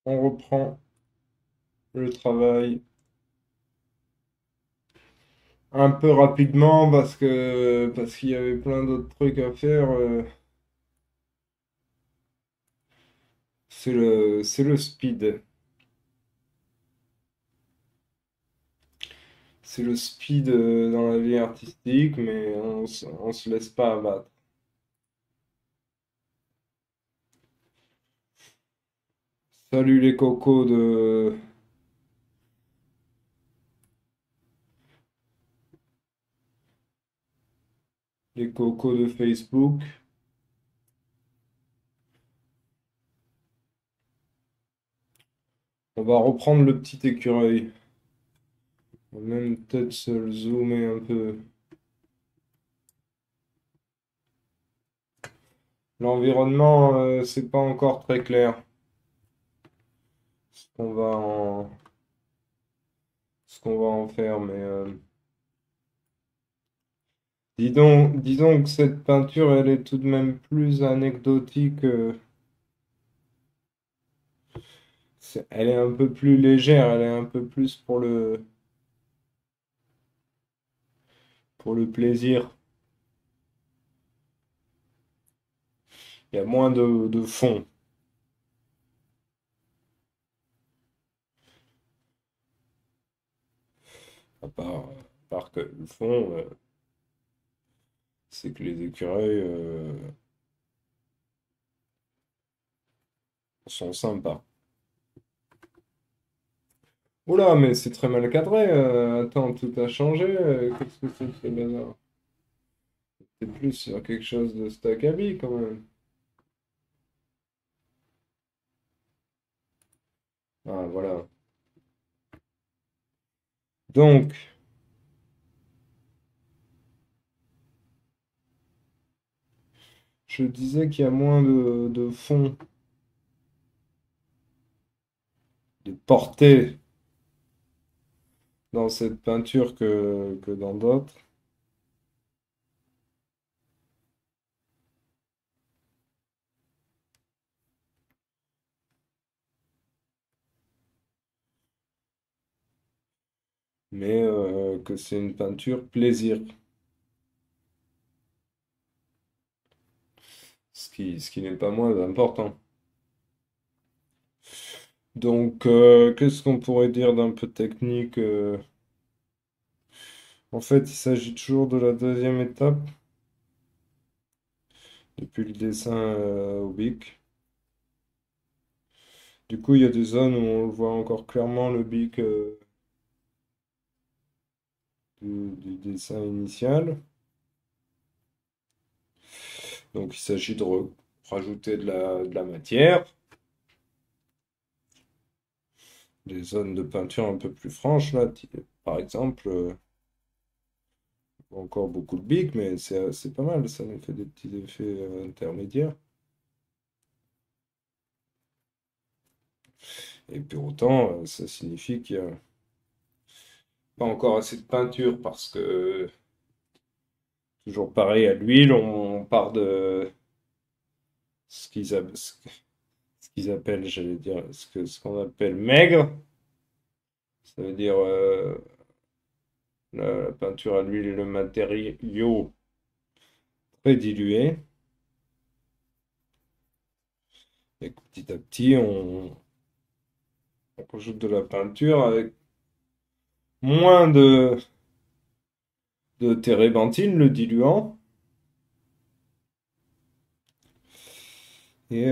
On reprend le travail un peu rapidement parce qu'il y avait plein d'autres trucs à faire. C'est le speed. C'est le speed dans la vie artistique, mais on se laisse pas abattre. Salut les cocos de Facebook. On va reprendre le petit écureuil. On va même peut-être se le zoomer un peu. L'environnement, c'est pas encore très clair. Ce qu'on va en, ce qu'on va en faire, mais disons que cette peinture, elle est tout de même plus anecdotique. Elle est un peu plus légère, elle est un peu plus pour le plaisir. Il y a moins de fond. À part que le fond, c'est que les écureuils sont sympas. Oula, mais c'est très mal cadré. Attends, tout a changé. Qu'est-ce que c'est que ce bazar? C'est plus sur quelque chose de Staccabi quand même. Ah, voilà. Donc, je disais qu'il y a moins de fond, de portée dans cette peinture que dans d'autres. Mais que c'est une peinture plaisir, ce qui n'est pas moins important. Donc, qu'est-ce qu'on pourrait dire d'un peu technique? En fait, il s'agit toujours de la deuxième étape, depuis le dessin au bic. Du coup, il y a des zones où on voit encore clairement le bic du dessin initial. Donc, il s'agit de rajouter de la matière, des zones de peinture un peu plus franches, là, par exemple. Encore beaucoup de bic, mais c'est pas mal, ça nous fait des petits effets intermédiaires. Et pour autant, ça signifie qu'il n'y a pas encore assez de peinture parce que, toujours pareil à l'huile, on part de ce qu'ils appellent, j'allais dire, ce qu'on appelle maigre. Ça veut dire la peinture à l'huile est le matériau très dilué. Et que petit à petit, on rajoute de la peinture avec moins de térébenthine, le diluant. Et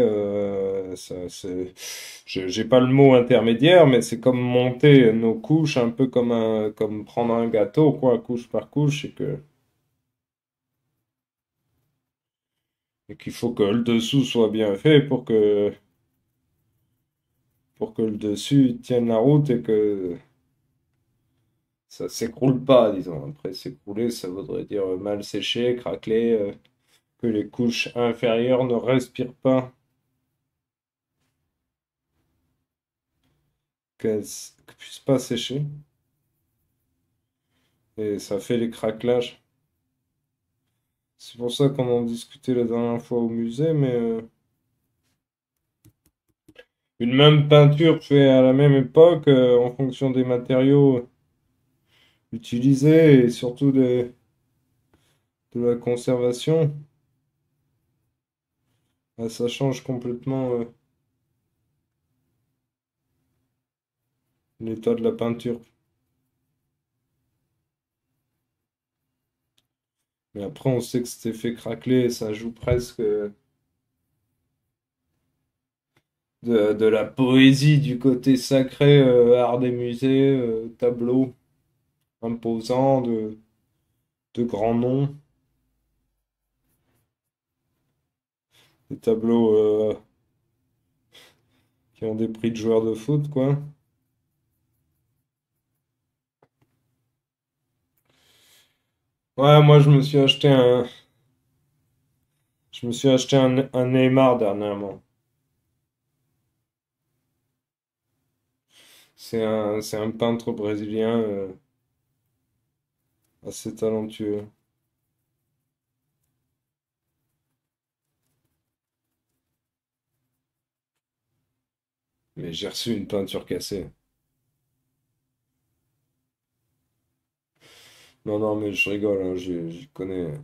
j'ai pas le mot intermédiaire, mais c'est comme monter nos couches, un peu comme prendre un gâteau, quoi, couche par couche, et qu'il faut que le dessous soit bien fait pour que le dessus tienne la route et que ça s'écroule pas, disons. Après, s'écrouler, ça voudrait dire mal séché, craquelé, que les couches inférieures ne respirent pas, qu'elles puissent pas sécher. Et ça fait les craquelages. C'est pour ça qu'on en discutait la dernière fois au musée, mais Une même peinture faite à la même époque, en fonction des matériaux utilisés et surtout de la conservation, ça change complètement l'état de la peinture. Mais après, on sait que cet effet craquelé, ça joue presque de la poésie du côté sacré, art des musées, tableaux imposants, de grands noms, des tableaux qui ont des prix de joueurs de foot, quoi. Ouais, moi je me suis acheté un Neymar dernièrement. C'est un peintre brésilien assez talentueux. Mais j'ai reçu une peinture cassée. Non, non, mais je rigole, hein, j'y connais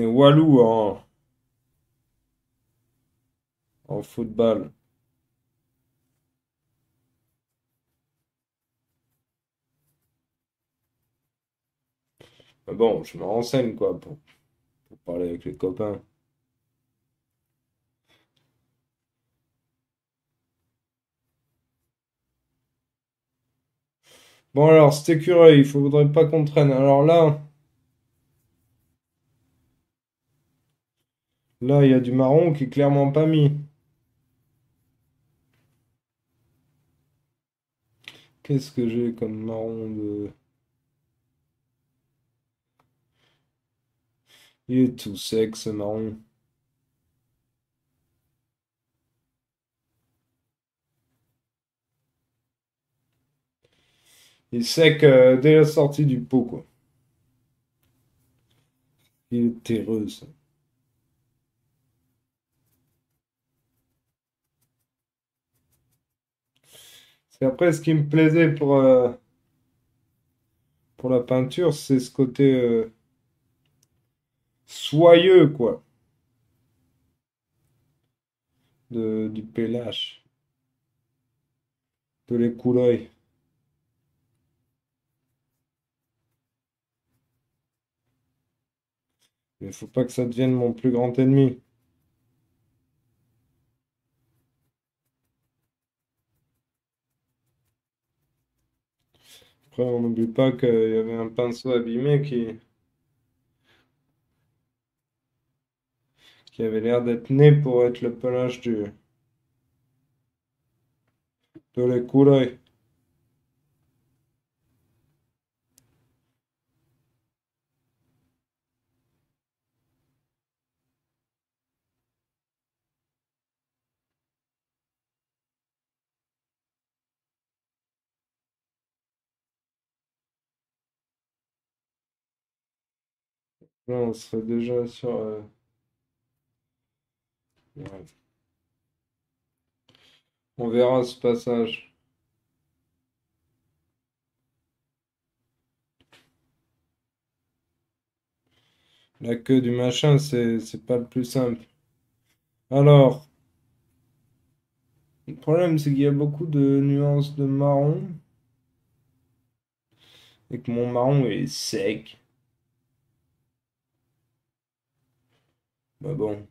Walou en football. Mais bon, je me renseigne, quoi, pour parler avec les copains. Bon, alors, cet écureuil, il faudrait pas qu'on traîne. Alors là, il y a du marron qui est clairement pas mis. Qu'est-ce que j'ai comme marron de... Il est tout sec, ce marron. Il est sec dès la sortie du pot, quoi. Il est terreux, ça. C'est après, ce qui me plaisait pour la peinture, c'est ce côté soyeux, quoi, du pellage, de l'écouleuil. Mais il faut pas que ça devienne mon plus grand ennemi. Après, on n'oublie pas qu'il y avait un pinceau abîmé qui avait l'air d'être né pour être le pelage de l'écouleuil. Là, on serait déjà sur... ouais. On verra ce passage. La queue du machin, c'est pas le plus simple. Alors, le problème, c'est qu'il y a beaucoup de nuances de marron et que mon marron est sec. Bah bon,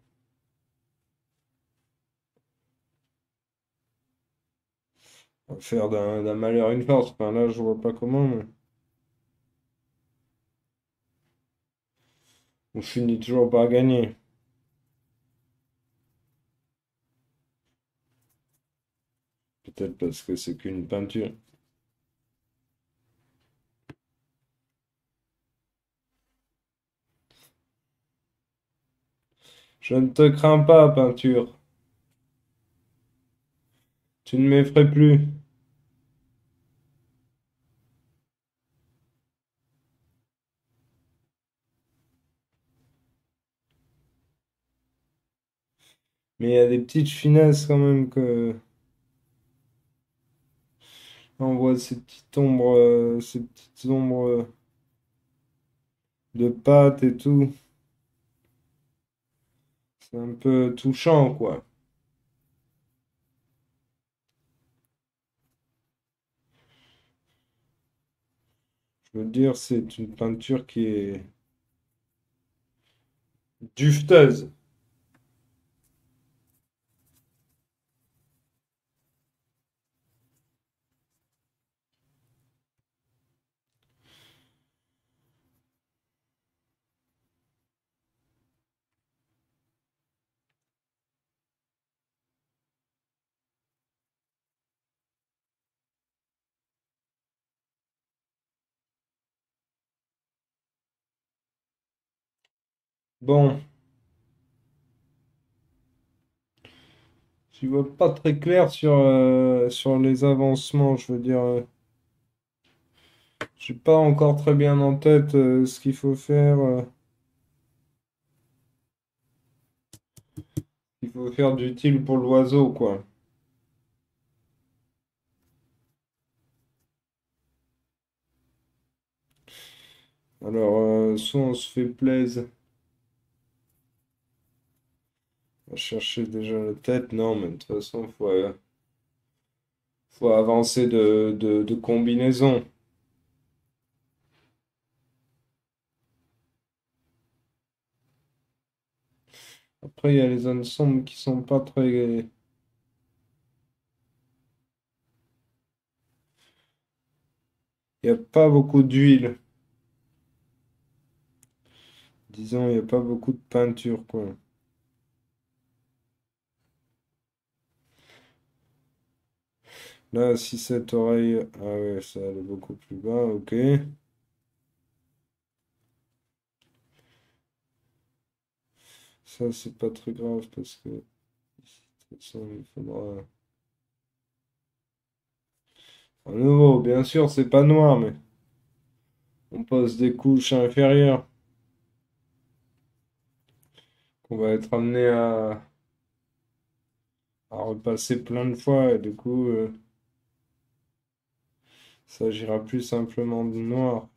on va faire d'un malheur une force. Enfin, là, je vois pas comment, mais on finit toujours par gagner. Peut-être parce que c'est qu'une peinture. Je ne te crains pas, peinture. Tu ne m'effraies plus. Mais il y a des petites finesses quand même que on voit ces petites ombres de pâte et tout. C'est un peu touchant, quoi. Je veux dire, c'est une peinture qui est duveteuse. Bon, je vois pas très clair sur les avancements. Je veux dire, j'ai pas encore très bien en tête ce qu'il faut faire. Il faut faire d'utile pour l'oiseau, quoi. Alors, soit on se fait plaisir à chercher déjà la tête. Non, mais de toute façon, faut avancer de combinaison. Après, il y a les zones sombres qui sont pas très. Il n'y a pas beaucoup d'huile. Disons, il n'y a pas beaucoup de peinture, quoi. Là, si cette oreille. Ah ouais, ça elle est beaucoup plus bas, ok. Ça, c'est pas très grave parce que. De toute façon, il faudra. À nouveau, bien sûr, c'est pas noir, mais on pose des couches inférieures qu'on va être amené à repasser plein de fois et du coup, ça s'agira plus simplement de noir.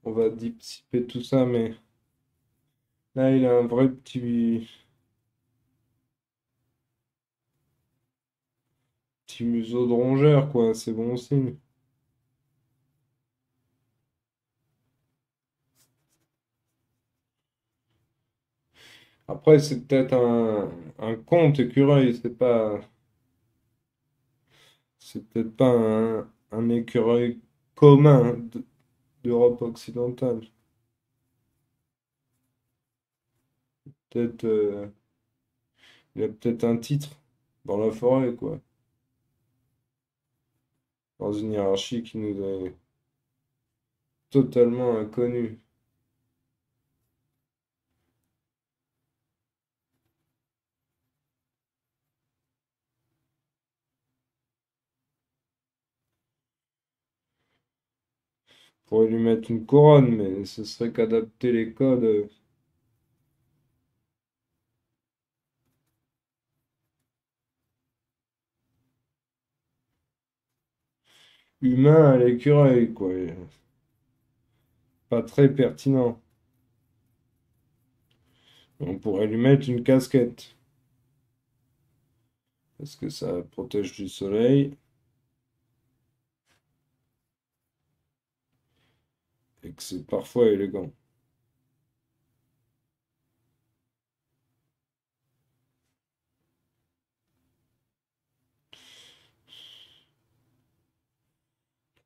On va dissiper tout ça, mais là, il a un vrai petit museau de rongeur, quoi. C'est bon signe. Après, c'est peut-être un conte écureuil, c'est peut-être pas un écureuil commun d'Europe occidentale. Peut-être, il a peut-être un titre dans la forêt, quoi. Dans une hiérarchie qui nous est totalement inconnue. On pourrait lui mettre une couronne, mais ce serait qu'adapter les codes humains à l'écureuil, quoi. Pas très pertinent. On pourrait lui mettre une casquette, parce que ça protège du soleil et que c'est parfois élégant.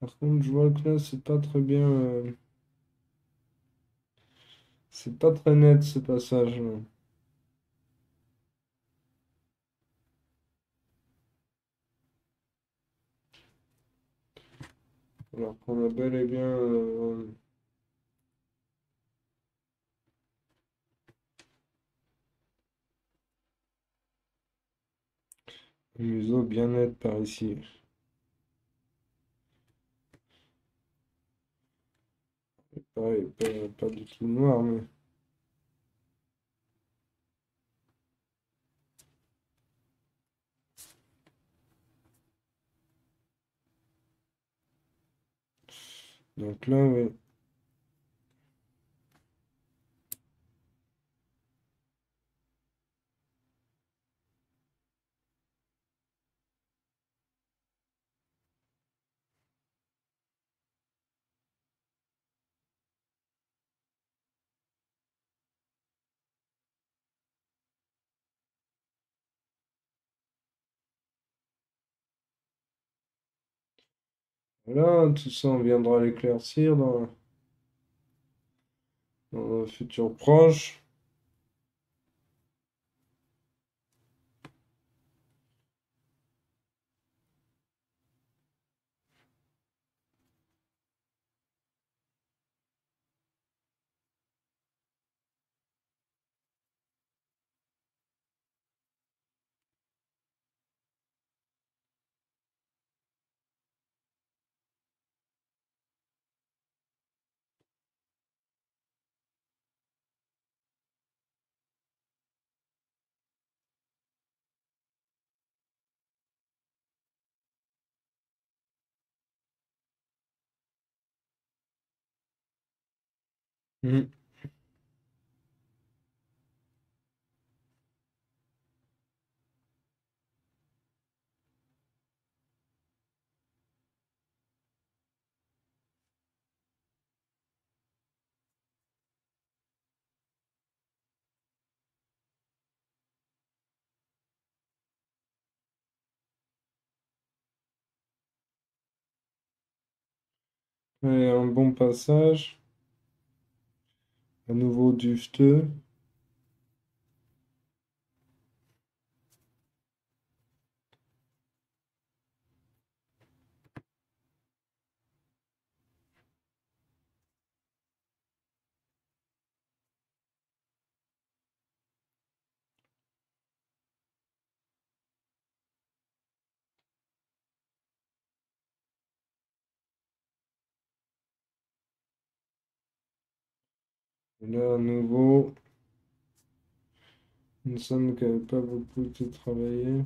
Par contre, je vois que là, c'est pas très bien. C'est pas très net ce passage-là. Alors qu'on a bel et bien un museau bien net par ici. Pareil, pas du tout noir, mais Donc là, ouais. Voilà, tout ça, on viendra l'éclaircir dans un futur proche. Mhm. Et un bon passage, à nouveau dufteux. Et là, à nouveau, une somme qui n'avait pas beaucoup été travaillée,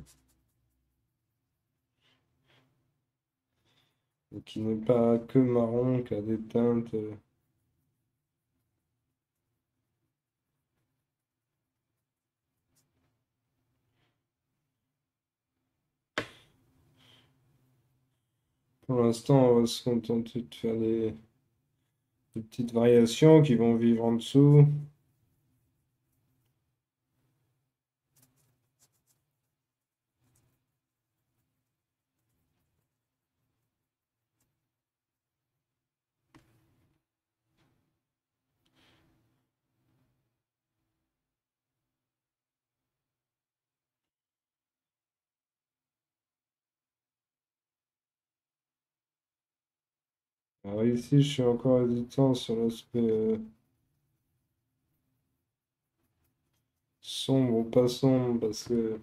et qui n'est pas que marron, qui a des teintes. Pour l'instant, on va se contenter de faire des petites variations qui vont vivre en dessous. Alors ici, je suis encore hésitant sur l'aspect sombre ou pas sombre, parce que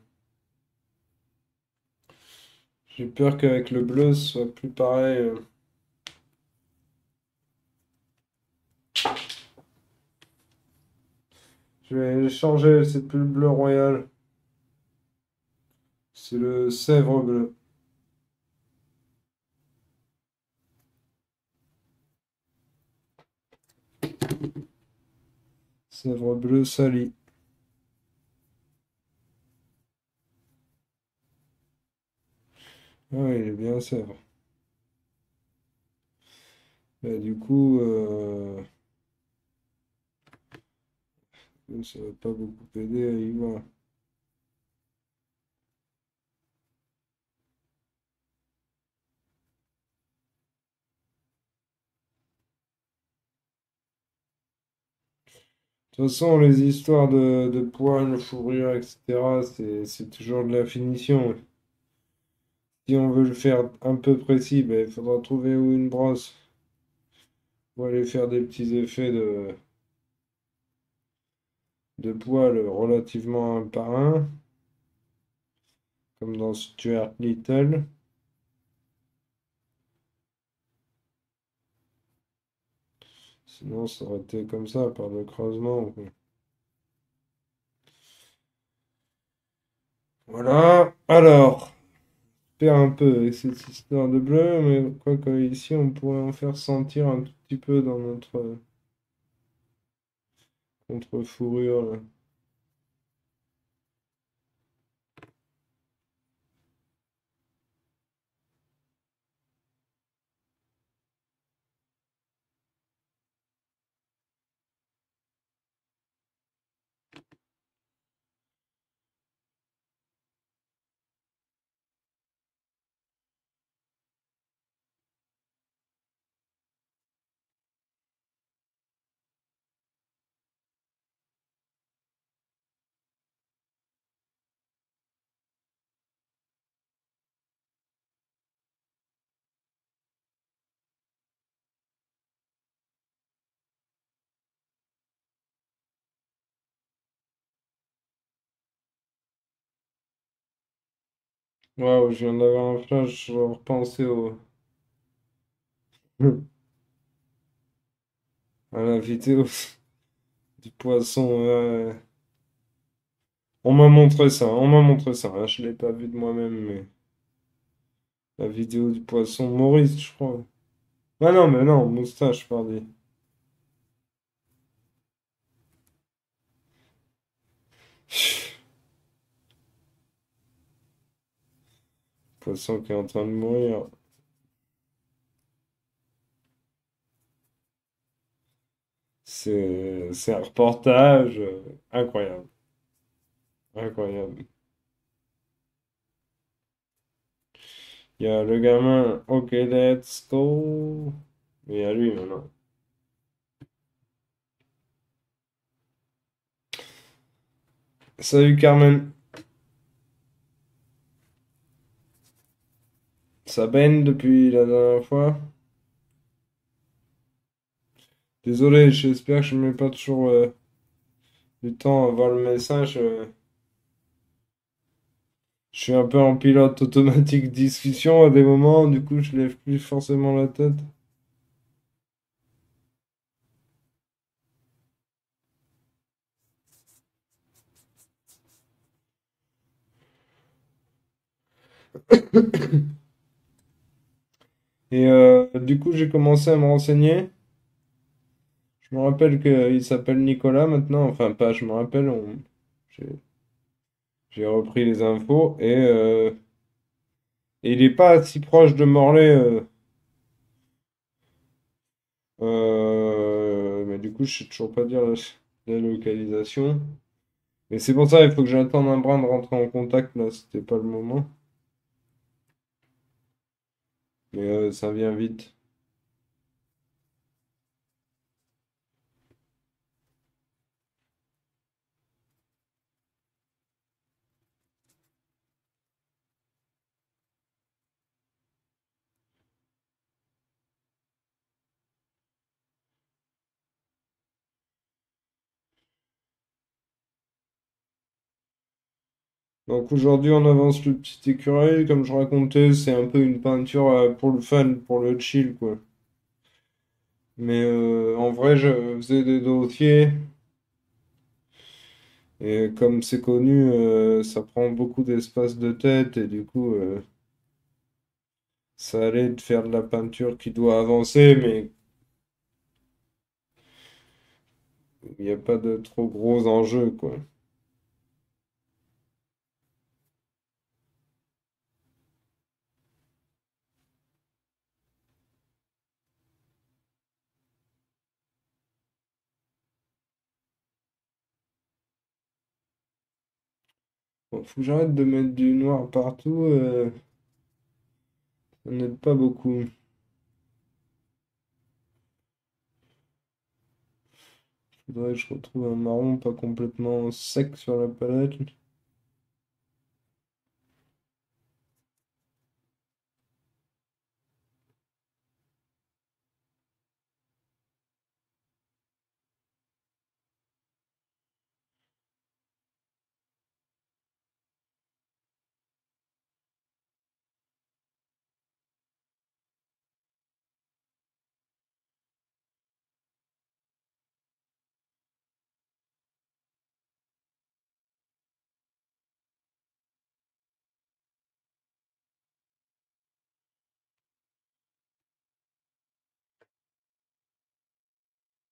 j'ai peur qu'avec le bleu, ce soit plus pareil. Je vais changer, c'est plus le bleu royal, c'est le sèvre bleu. Sèvre bleu sali. Ah oui, il est bien sèvre. Bah, du coup, ça va pas beaucoup aider à y voir. De toute façon, les histoires de poils, fourrure, etc., c'est toujours de la finition. Si on veut le faire un peu précis, ben, il faudra trouver où une brosse pour aller faire des petits effets de poils relativement un par un, comme dans Stuart Little. Sinon, ça aurait été comme ça, par le creusement. Voilà. Alors, perd un peu avec cette histoire de bleu, mais quoique ici, on pourrait en faire sentir un tout petit peu dans notre contre-fourrure, là. Waouh, je viens d'avoir un flash, je repensais à la vidéo du poisson. On m'a montré ça, hein, je l'ai pas vu de moi-même, mais la vidéo du poisson Maurice, je crois. Ah non, mais non, moustache, pardon. Poisson qui est en train de mourir. C'est un reportage incroyable. Incroyable. Il y a le gamin, ok, let's go. Et il y a lui maintenant. Salut Carmen. Ça baigne depuis la dernière fois. Désolé, j'espère que je ne mets pas toujours du temps à voir le message. Je suis un peu en pilote automatique discussion à des moments, du coup je lève plus forcément la tête. Et du coup j'ai commencé à me renseigner. Je me rappelle qu'il s'appelle Nicolas maintenant, enfin pas, je me rappelle, j'ai j'ai repris les infos et il est pas si proche de Morlaix, mais du coup je sais toujours pas dire la localisation. Et c'est pour ça il faut que j'attende un brin de rentrer en contact, là c'était pas le moment, mais ça vient vite. Donc aujourd'hui on avance le petit écureuil, comme je racontais, c'est un peu une peinture pour le fun, pour le chill quoi. Mais en vrai je faisais des dossiers. Et comme c'est connu, ça prend beaucoup d'espace de tête et du coup, ça allait de faire de la peinture qui doit avancer, mais il n'y a pas de trop gros enjeux, quoi. Bon, faut que j'arrête de mettre du noir partout, ça n'aide pas beaucoup. Faudrait que je retrouve un marron pas complètement sec sur la palette.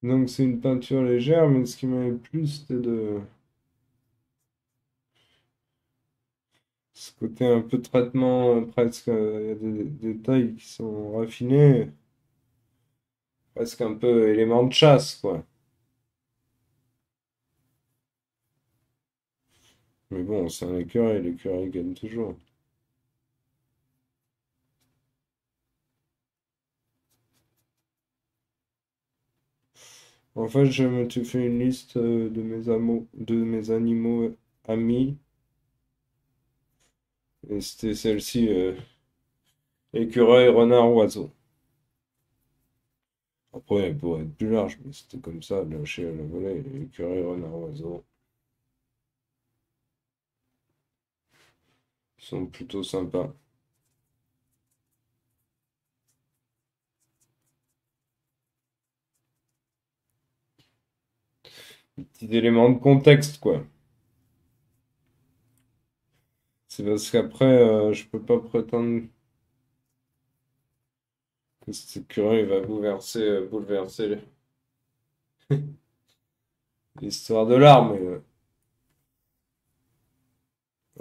Donc c'est une peinture légère, mais ce qui m'avait plu, c'était de ce côté un peu traitement, presque, il y a des détails qui sont raffinés, presque un peu élément de chasse, quoi. Mais bon, c'est un écureuil, l'écureuil gagne toujours. En fait, je me suis fait une liste de mes animaux amis, et c'était celle-ci, écureuil, renard, oiseau. Après, elle pourrait être plus large, mais c'était comme ça, lâché à la volée, écureuil, renard, oiseau. Ils sont plutôt sympas. Petit élément de contexte, quoi. C'est parce qu'après, je peux pas prétendre que cet écureuil va bouleverser l'histoire de l'art, mais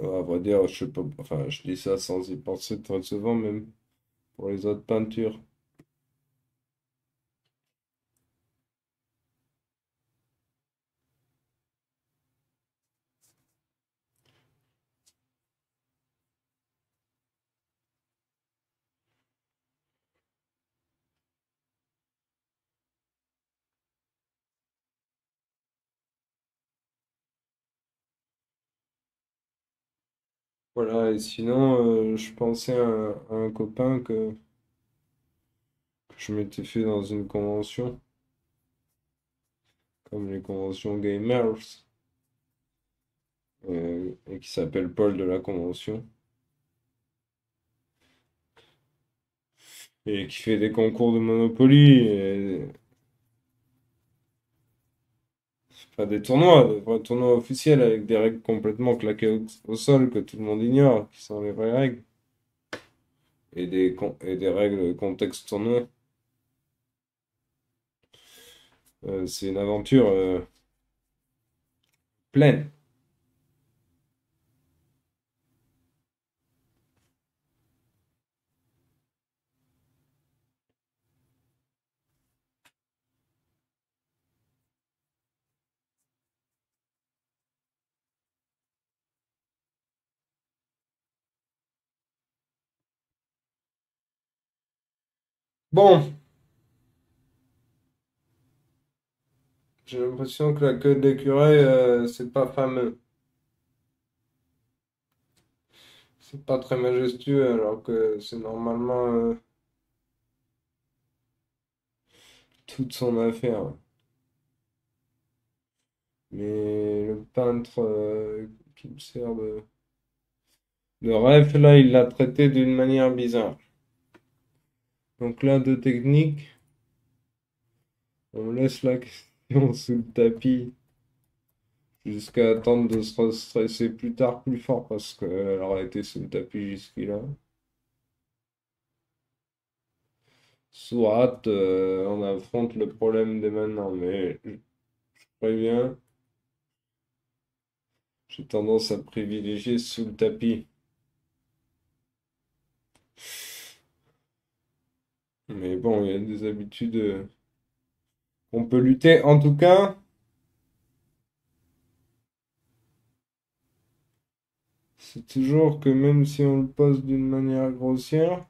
à vrai dire, je sais pas, enfin, je dis ça sans y penser très souvent, même pour les autres peintures. Voilà, et sinon, je pensais à un copain que je m'étais fait dans une convention, comme les conventions gamers, et qui s'appelle Paul de la Convention, et qui fait des concours de Monopoly, et, enfin des tournois, des vrais tournois officiels avec des règles complètement claquées au sol que tout le monde ignore, qui sont les vraies règles, et des règles contexte tournoi. C'est une aventure pleine. Bon, j'ai l'impression que la queue de l'écureuil, c'est pas fameux. C'est pas très majestueux, alors que c'est normalement toute son affaire. Mais le peintre qui me sert de rêve, là, il l'a traité d'une manière bizarre. Donc là, de technique, on laisse la question sous le tapis jusqu'à attendre de se restresser plus tard, plus fort, parce qu'elle aura été sous le tapis jusque-là. Soit on affronte le problème dès maintenant, mais je préviens, j'ai tendance à privilégier sous le tapis. Mais bon, il y a des habitudes qu'on peut lutter. En tout cas, c'est toujours que même si on le pose d'une manière grossière,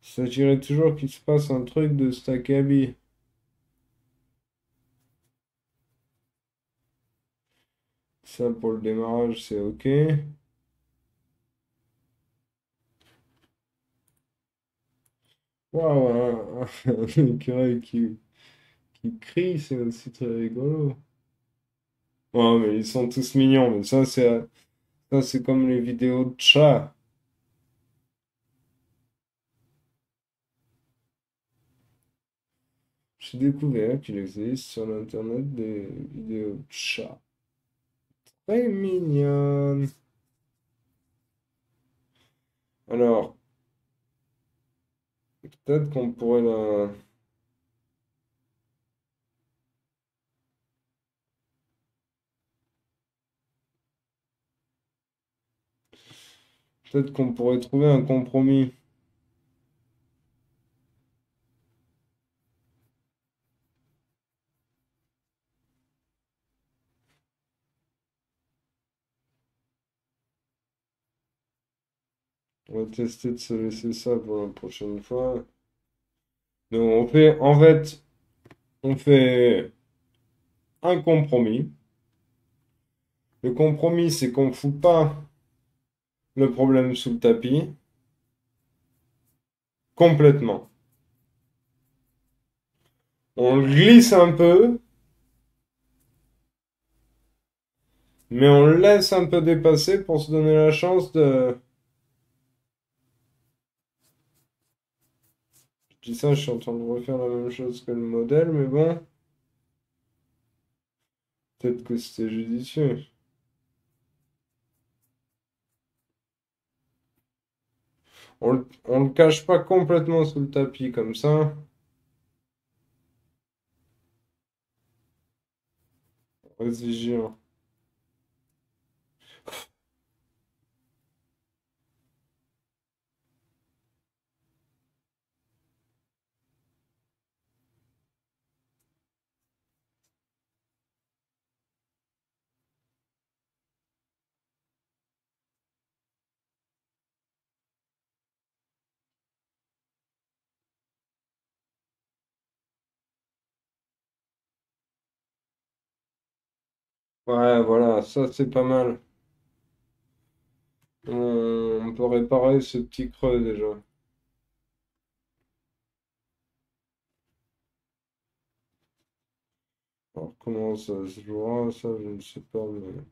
il s'agirait toujours qu'il se passe un truc de Staccabi. Ça, pour le démarrage, c'est OK. Waouh, un écureuil qui crie, c'est aussi très rigolo. Ouais, mais ils sont tous mignons, mais ça, c'est comme les vidéos de chats. J'ai découvert qu'il existe sur l'internet des vidéos de chats. Très mignonnes. Alors, peut-être qu'on pourrait la... Peut-être qu'on pourrait trouver un compromis. On va tester de se laisser ça pour la prochaine fois. Donc en fait, on fait un compromis. Le compromis, c'est qu'on fout pas le problème sous le tapis complètement. On le glisse un peu, mais on le laisse un peu dépasser pour se donner la chance de... Je dis ça, je suis en train de refaire la même chose que le modèle, mais bon, peut-être que c'était judicieux. On le cache pas complètement sous le tapis comme ça. Reste vigilant. Ouais, voilà, ça c'est pas mal. On peut réparer ce petit creux déjà. Alors comment ça se jouera, ça je ne sais pas, mais...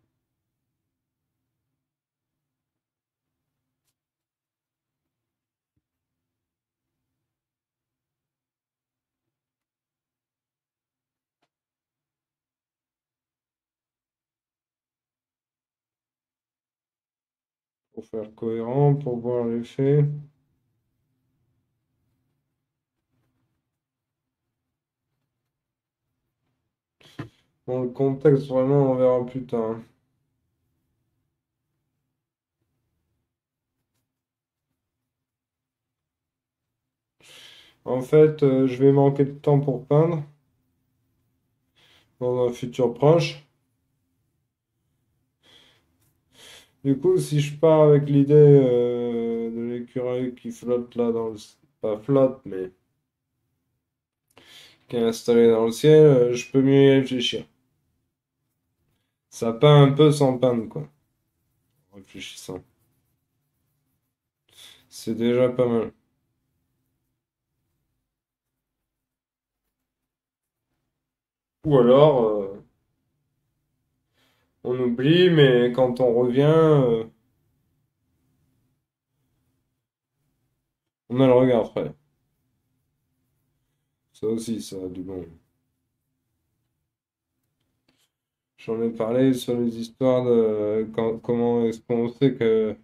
Pour faire cohérent, pour voir l'effet. Dans le contexte, vraiment, on verra plus tard. En fait, je vais manquer de temps pour peindre dans un futur proche. Du coup, si je pars avec l'idée de l'écureuil qui flotte là dans le... Pas flotte, mais qui est installé dans le ciel, je peux mieux y réfléchir. Ça peint un peu sans peindre, quoi. En réfléchissant. C'est déjà pas mal. Ou alors, on oublie, mais quand on revient, on a le regard frais. Ça aussi, ça a du bon. J'en ai parlé sur les histoires de comment est-ce qu'on sait que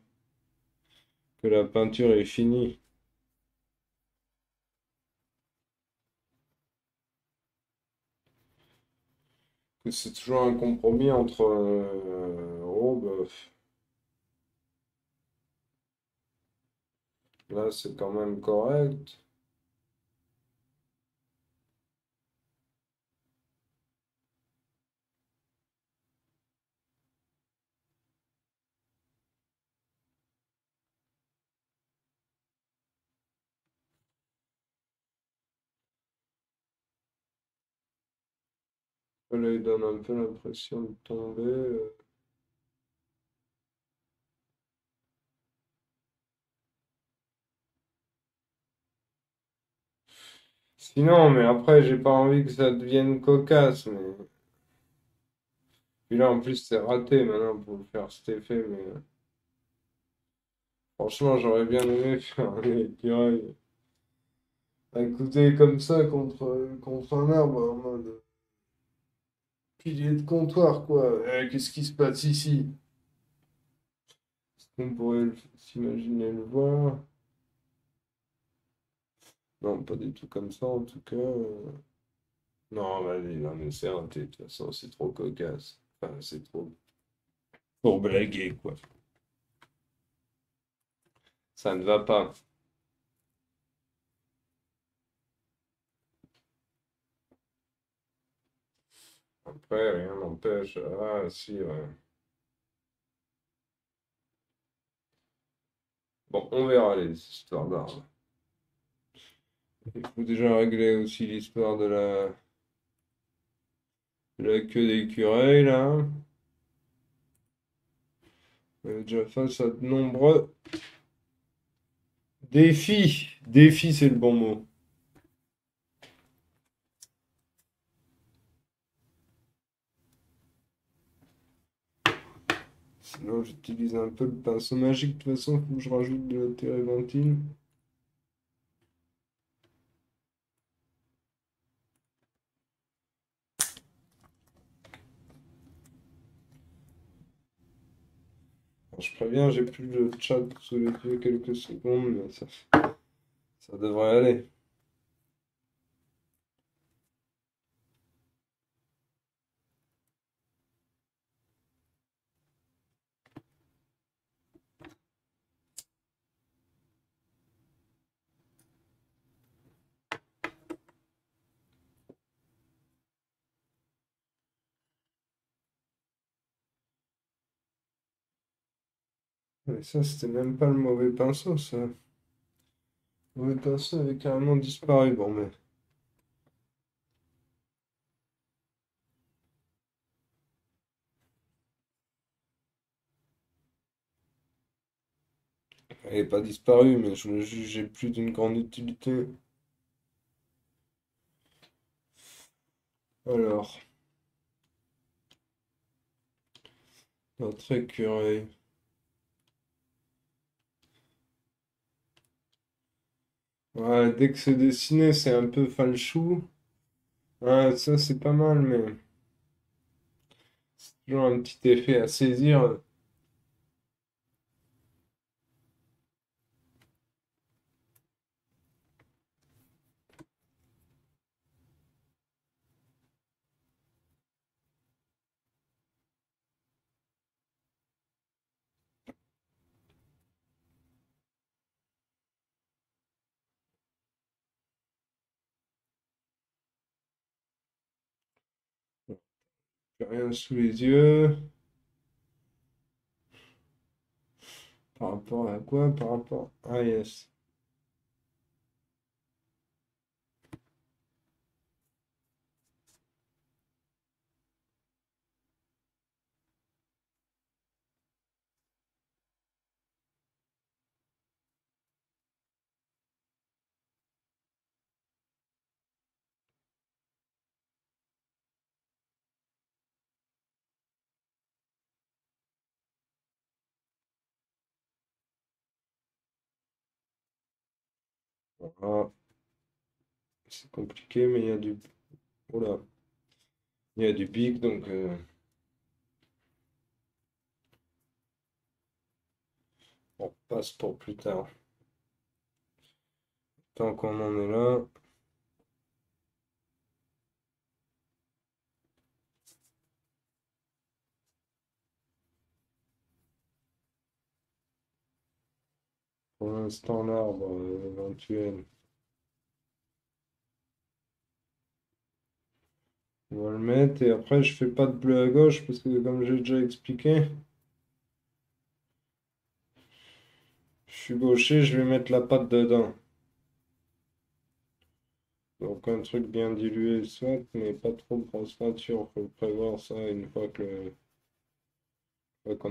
la peinture est finie. Que c'est toujours un compromis entre oh bah, là c'est quand même correct. Là il donne un peu l'impression de tomber. Sinon, mais après j'ai pas envie que ça devienne cocasse. Mais puis là en plus c'est raté maintenant pour le faire cet effet. Mais franchement j'aurais bien aimé faire un écureuil accoudé comme ça contre un arbre en mode pilier de comptoir quoi. Qu'est-ce qui se passe ici? On pourrait s'imaginer le voir. Non, pas du tout comme ça, en tout cas. Non, vas-y, non, mais c'est raté, de toute façon, c'est trop cocasse. Enfin, c'est trop pour blaguer, quoi. Ça ne va pas. Après, rien n'empêche. Ah, si, ouais. Bon, on verra les histoires d'armes. Il faut déjà régler aussi l'histoire de la queue d'écureuil, là. On est déjà face à de nombreux défis. Défis, c'est le bon mot. Sinon, j'utilise un peu le pinceau magique. De toute façon, il faut que je rajoute de la térébenthine. Alors, je préviens, j'ai plus le chat sous les yeux quelques secondes, mais ça devrait aller. Mais ça, c'était même pas le mauvais pinceau, ça. Le mauvais pinceau avait carrément disparu. Bon, mais elle n'est pas disparu, mais je le jugeais plus d'une grande utilité. Alors, notre écureuil. Ouais, dès que c'est dessiné, c'est un peu falchou. Ouais, ça, c'est pas mal, mais toujours un petit effet à saisir. J'ai rien sous les yeux. Par rapport à quoi? Par rapport. Ah, yes. Voilà. C'est compliqué, mais il y a du. Oula. Il y a du pic, donc on passe pour plus tard. Tant qu'on en est là. Pour l'instant, l'arbre éventuel. On va le mettre et après je fais pas de bleu à gauche parce que comme j'ai déjà expliqué, je suis gaucher, je vais mettre la patte dedans. Donc un truc bien dilué soit, mais pas trop grosse nature. Faut prévoir ça une fois qu'on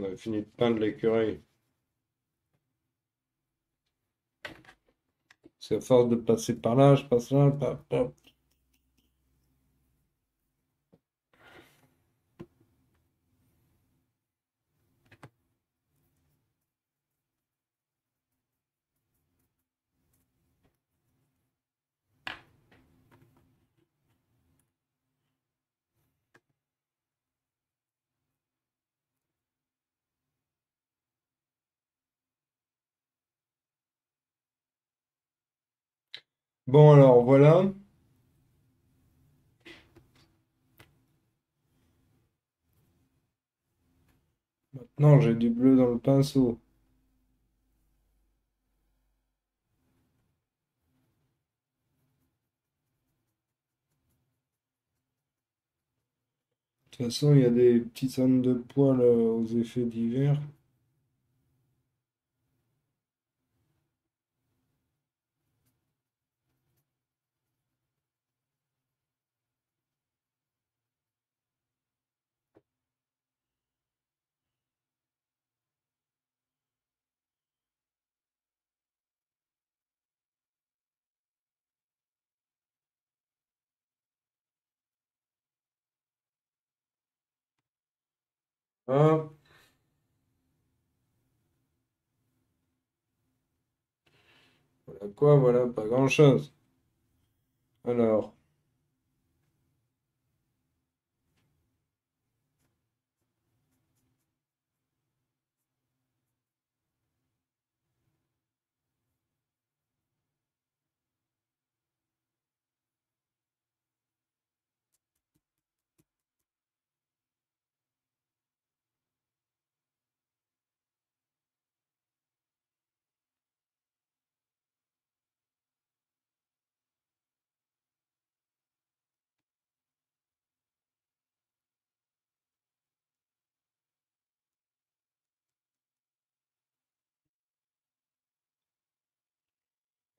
a fini de peindre l'écureuil. C'est à force de passer par là, je passe là, paf, paf. Bon alors voilà. Maintenant j'ai du bleu dans le pinceau. toute façon, il y a des petits zones de poils aux effets divers. Ah, voilà quoi, voilà, pas grand-chose. Alors,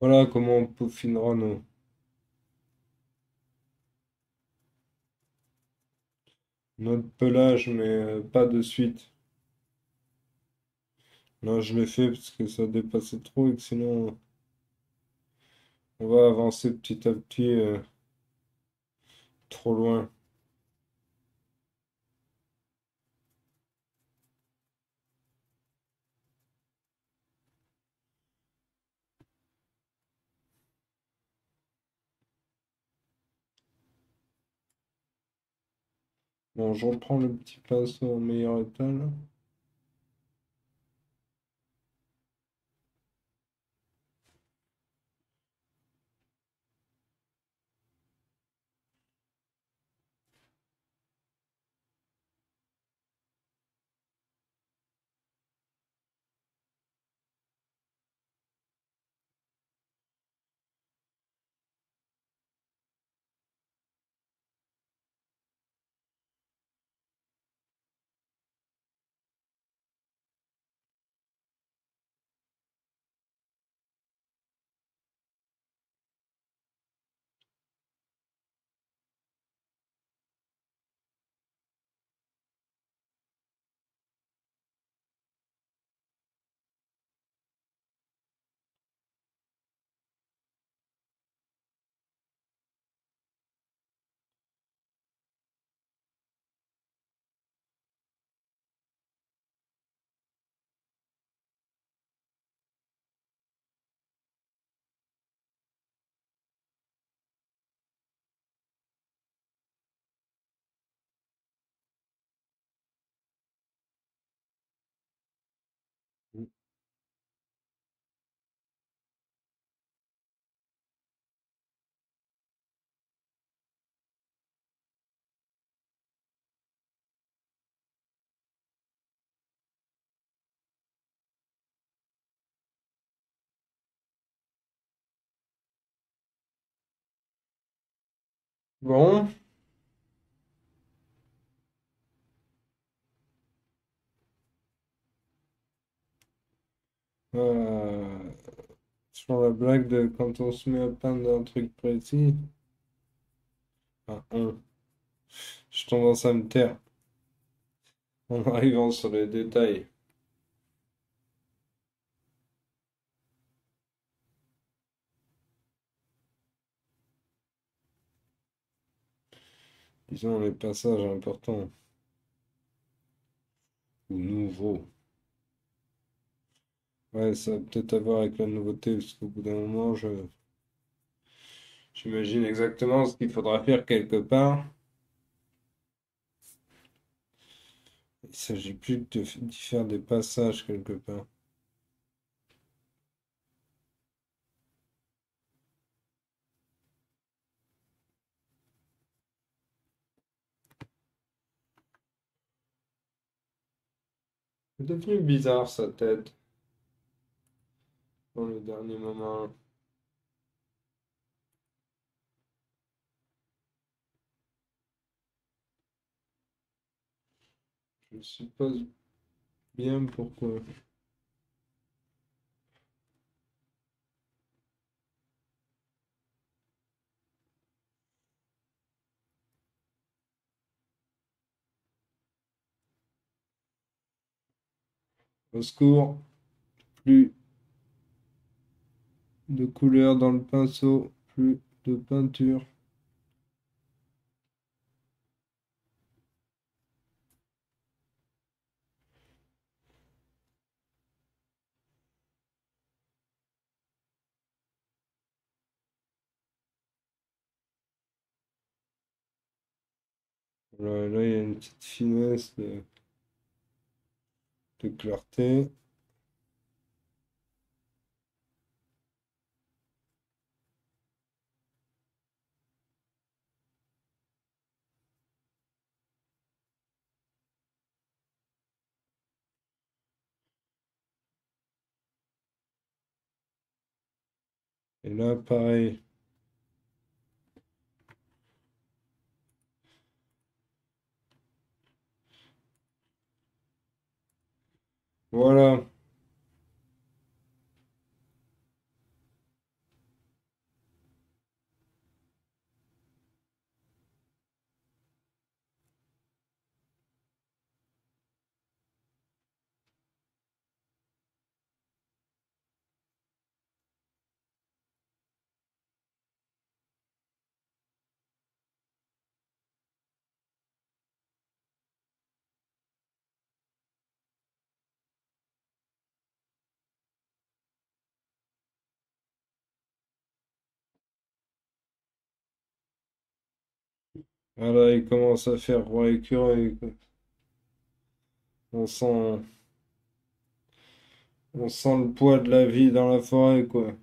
voilà comment on peaufinera notre pelage, mais pas de suite. Là, je l'ai fait parce que ça dépassait trop et que sinon, on va avancer petit à petit trop loin. Bon, je reprends le petit pinceau en meilleur état là. Bon, euh, sur la blague de quand on se met à peindre un truc précis, enfin, j'ai tendance à me taire en arrivant sur les détails. Disons les passages importants ou nouveaux. Ouais, ça a peut-être à voir avec la nouveauté, parce qu'au bout d'un moment, j'imagine exactement ce qu'il faudra faire quelque part. Il s'agit plus d'y faire des passages quelque part. C'est devenu bizarre sa tête dans le dernier moment. Je suppose bien pourquoi. Au secours, plus de couleur dans le pinceau, plus de peinture. Voilà, là, il y a une petite finesse de clarté. Et là, pareil. Voilà. Voilà, il commence à faire roi écureuil, quoi. On sent, on sent le poids de la vie dans la forêt, quoi.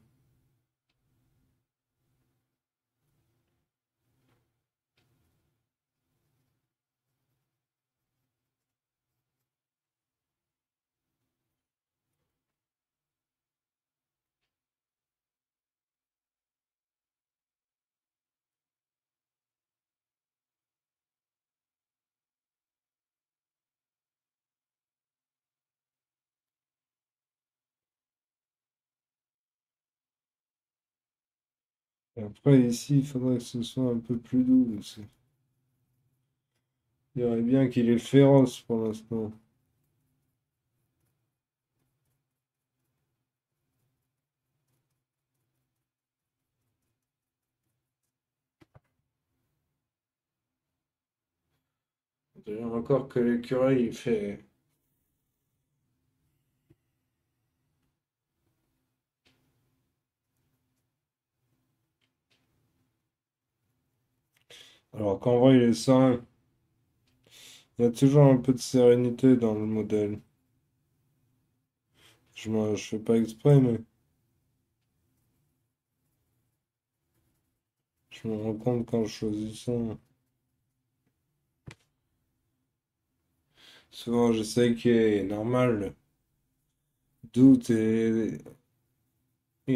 Et après, ici, il faudrait que ce soit un peu plus doux aussi. Il dirait bien qu'il est féroce pour l'instant. On dirait encore que l'écureuil, il fait. Alors qu'en vrai, il est serein. Il y a toujours un peu de sérénité dans le modèle. Je fais pas exprès, mais je me rends compte quand je choisis ça. Souvent, j'essaie qu'il y ait normal, doute et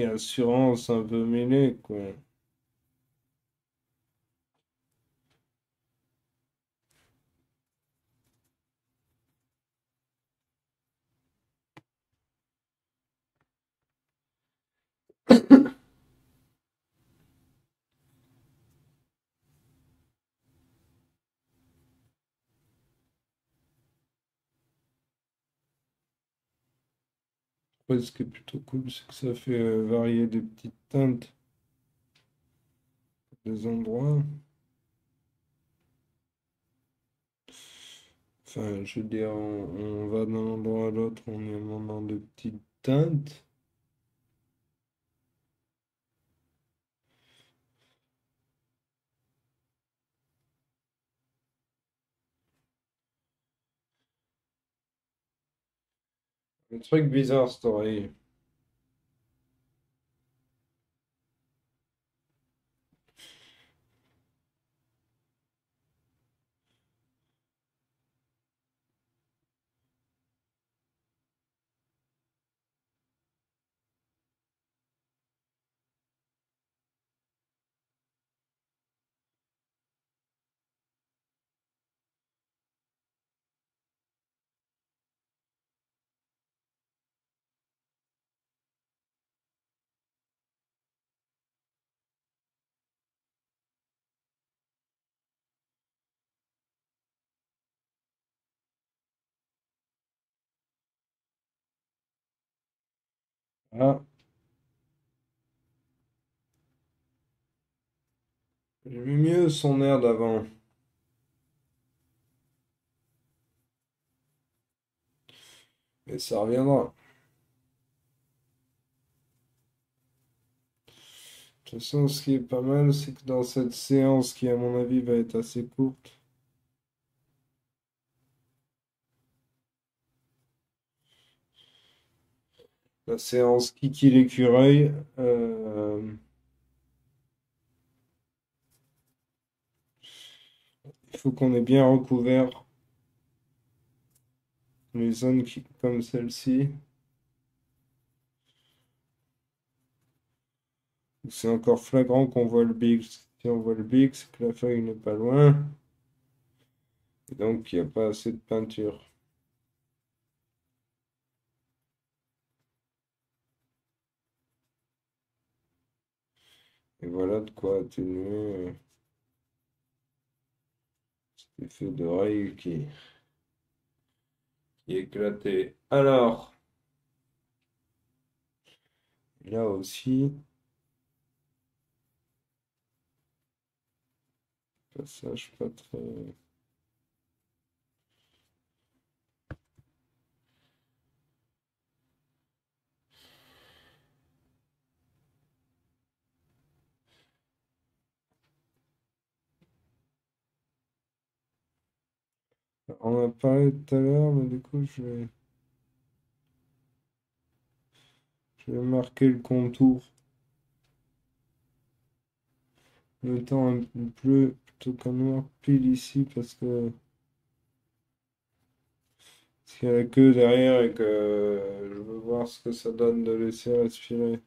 assurance un peu mêlée, quoi. Après, ce qui est plutôt cool, c'est que ça fait varier des petites teintes des endroits. Enfin, je veux dire, on va d'un endroit à l'autre en demandant de petites teintes. Le truc bizarre, cette oreille. Ah, j'aimais mieux son air d'avant. Mais ça reviendra. De toute façon, ce qui est pas mal, c'est que dans cette séance, qui à mon avis va être assez courte, la séance Kiki l'écureuil, il faut qu'on ait bien recouvert les zones comme celle-ci, où c'est encore flagrant qu'on voit le bic. Si on voit le bic, c'est que la feuille n'est pas loin, et donc il n'y a pas assez de peinture. Et voilà de quoi atténuer cet effet d'oreille qui est éclaté. Alors, là aussi, passage pas très... On a parlé tout à l'heure, mais du coup, je vais marquer le contour. Le temps un peu bleu plutôt qu'un noir pile ici parce que s'il y a la queue derrière et que je veux voir ce que ça donne de laisser respirer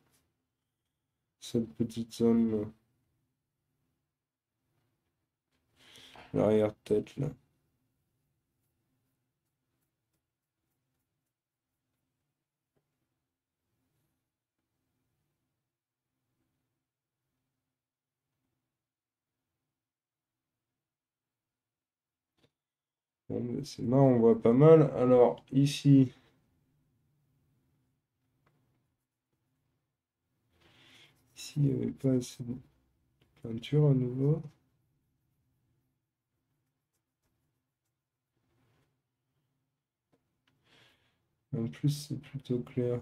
cette petite zone, l'arrière-tête là. Bon, mais c'est marrant, on voit pas mal. Alors ici, il n'y avait pas assez de peinture à nouveau. En plus, c'est plutôt clair.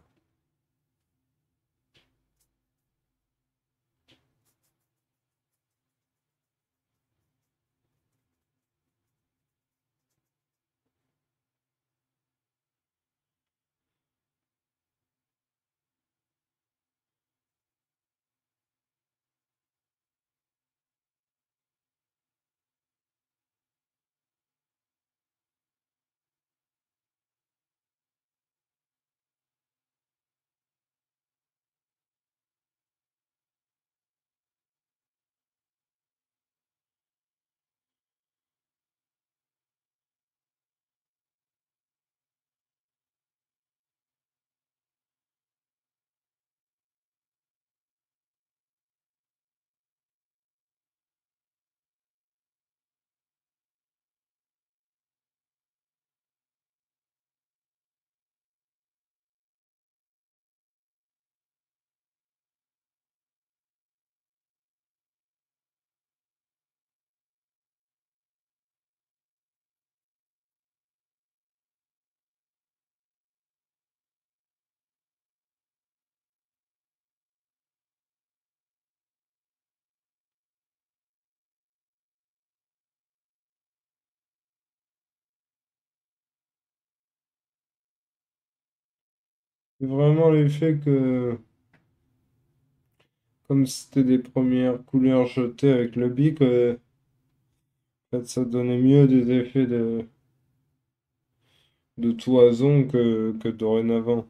C'est vraiment l'effet que, comme c'était des premières couleurs jetées avec le bic, en fait, ça donnait mieux des effets de toison que dorénavant.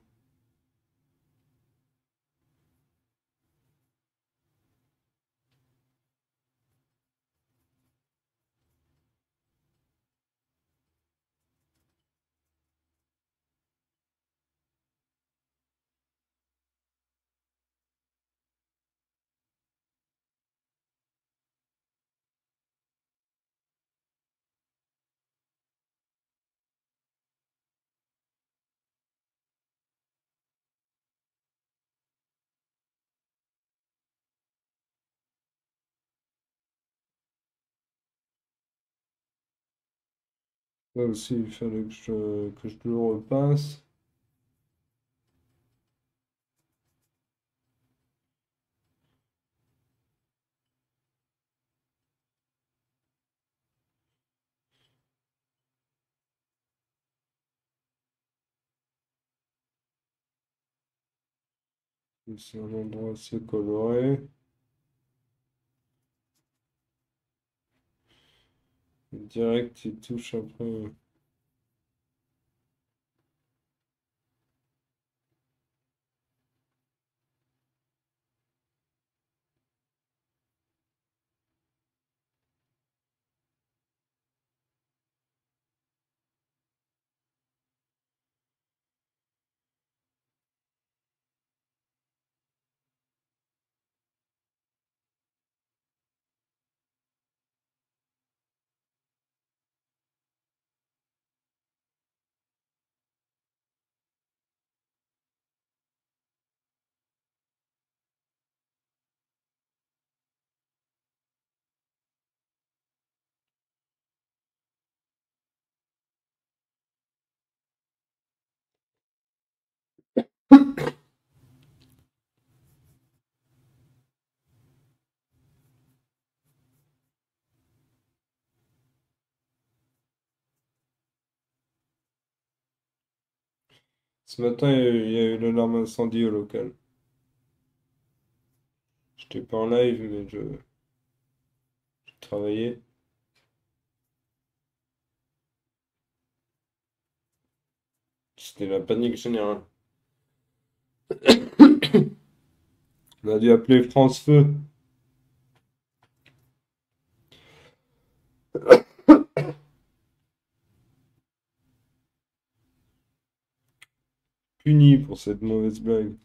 Ça aussi, il fallait que je le repasse. C'est un endroit assez coloré. Direct, il touche après. Ce matin, il y a eu l'alarme incendie au local. J'étais pas en live, mais je travaillais. C'était la panique générale. On a dû appeler France Feu. Puni pour cette mauvaise blague.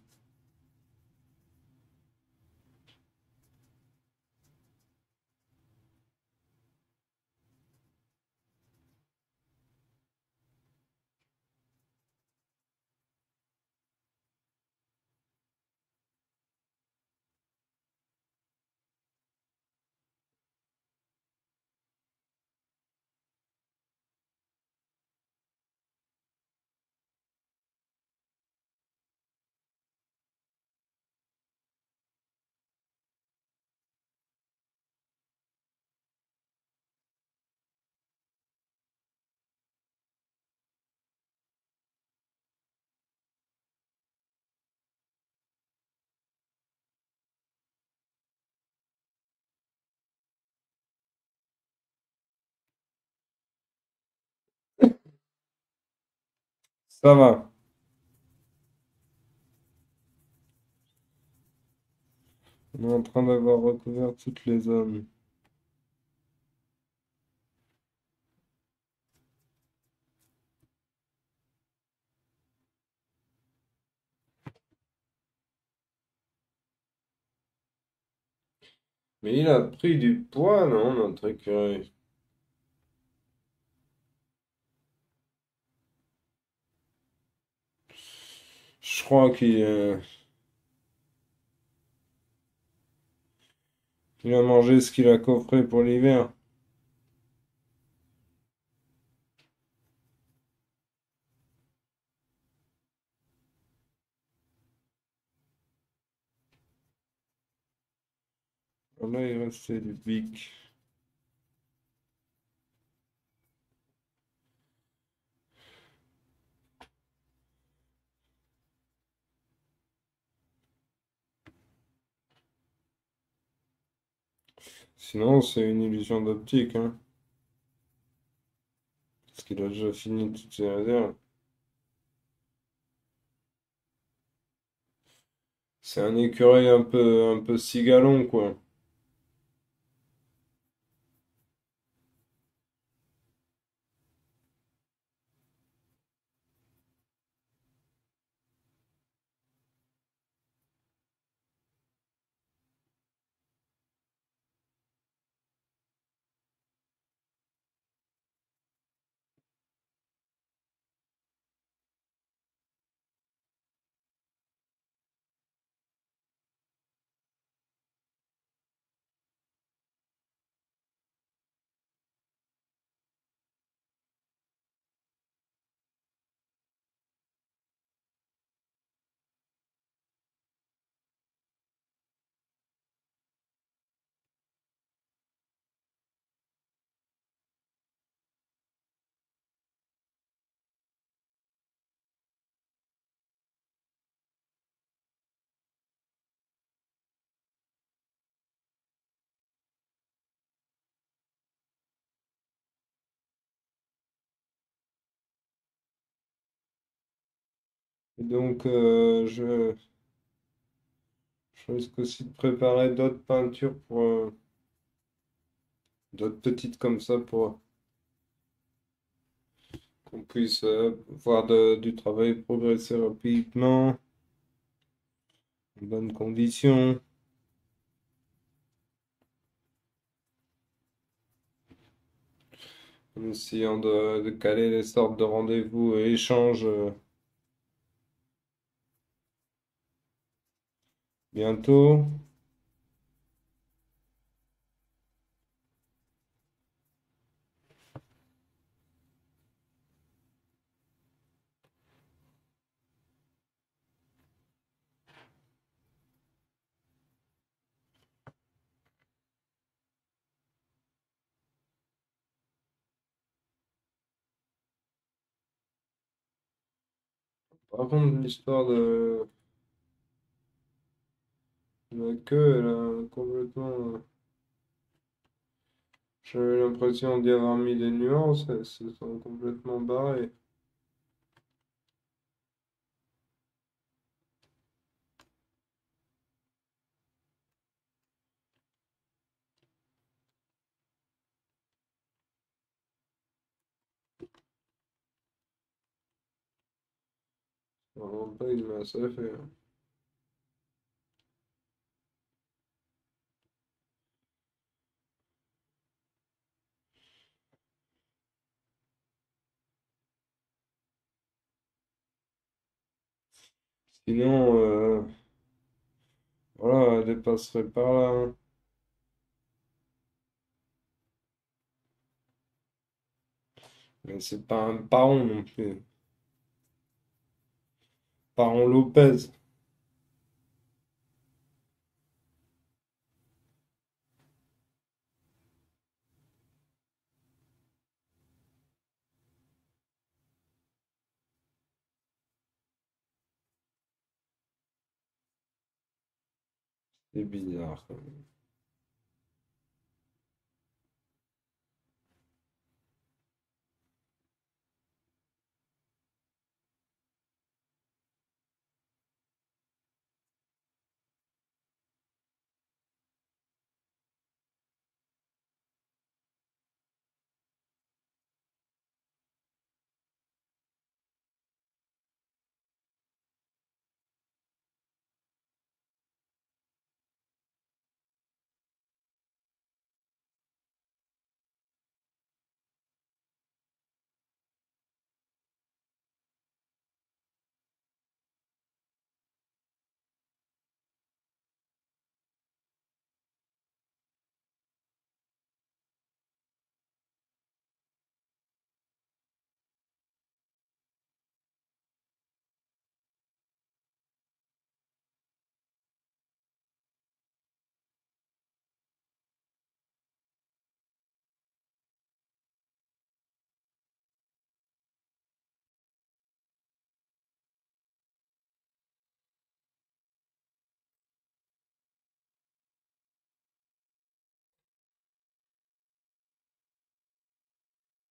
Ça va. On est en train d'avoir recouvert toutes les zones. Mais il a pris du poids, non, notre écureuil? Je crois il a mangé ce qu'il a coffré pour l'hiver. Là, il restait du bic. Sinon, c'est une illusion d'optique, hein. Parce qu'il a déjà fini toutes ses réserves. C'est un écureuil un peu cigalon, quoi. Et donc, je risque aussi de préparer d'autres peintures pour d'autres petites comme ça pour qu'on puisse voir du travail progresser rapidement, en bonnes conditions, en essayant de caler les sortes de rendez-vous et échanges bientôt. Par contre, l'histoire de la queue, elle a complètement. J'avais l'impression d'y avoir mis des nuances, elles se sont complètement barrées. Vraiment pas une masse à faire. Sinon, voilà, elle passerait par là, hein. Mais c'est pas un Paron non plus. Paron Lopez, c'est bizarre quand même.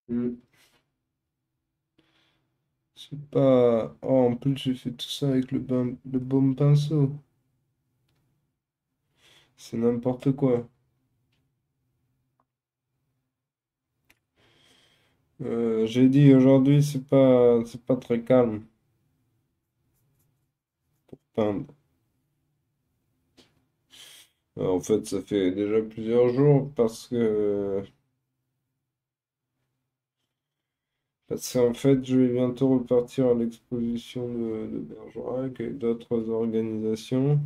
Hmm. C'est pas. Oh, en plus, j'ai fait tout ça avec le baume pinceau. C'est n'importe quoi. J'ai dit aujourd'hui, c'est pas très calme pour peindre. En fait, ça fait déjà plusieurs jours parce qu'en fait, je vais bientôt repartir à l'exposition de Bergerac et d'autres organisations.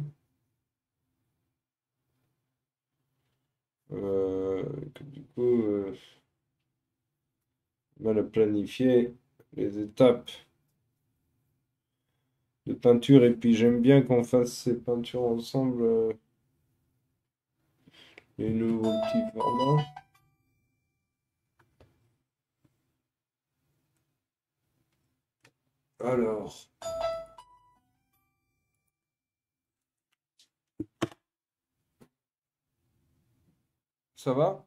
Euh, que du coup, mal à planifier les étapes de peinture. Et puis, j'aime bien qu'on fasse ces peintures ensemble, les nouveaux petits formats. Alors, ça va?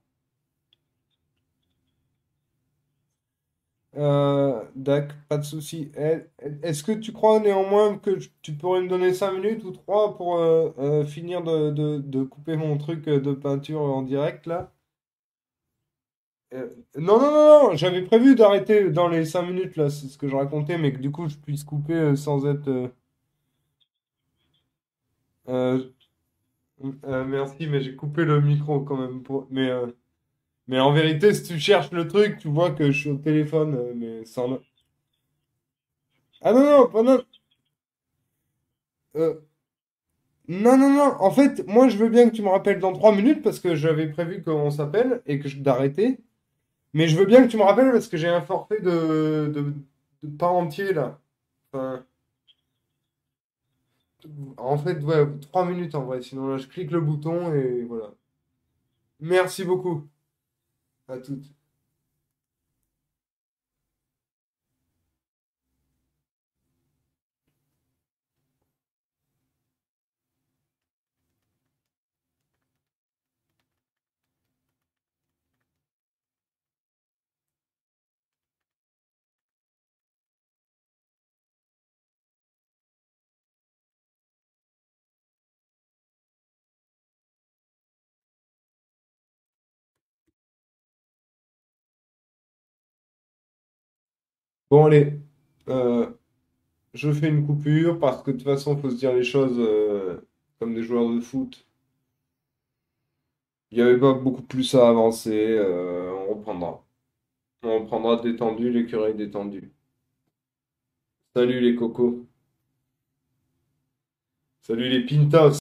D'accord, pas de souci. Est-ce que tu crois néanmoins que tu pourrais me donner 5 minutes ou 3 pour finir de couper mon truc de peinture en direct là? Non, non, non, non, j'avais prévu d'arrêter dans les 5 minutes là, c'est ce que je racontais, mais que du coup je puisse couper sans être. Euh, merci, mais j'ai coupé le micro quand même. Mais en vérité, si tu cherches le truc, tu vois que je suis au téléphone, mais sans. Ah non, non, pas non. euh, Non, non, non. En fait, moi, je veux bien que tu me rappelles dans 3 minutes parce que j'avais prévu qu'on s'appelle et que je d'arrêter. Mais je veux bien que tu me rappelles parce que j'ai un forfait de pas entier là. Enfin, en fait, ouais, 3 minutes en vrai. Sinon, là, je clique le bouton et voilà. Merci beaucoup. À toutes. Bon, allez. Euh, je fais une coupure parce que de toute façon, il faut se dire les choses comme des joueurs de foot. Il n'y avait pas beaucoup plus à avancer. On reprendra. On reprendra détendu, l'écureuil détendu. Salut les cocos. Salut les pintos.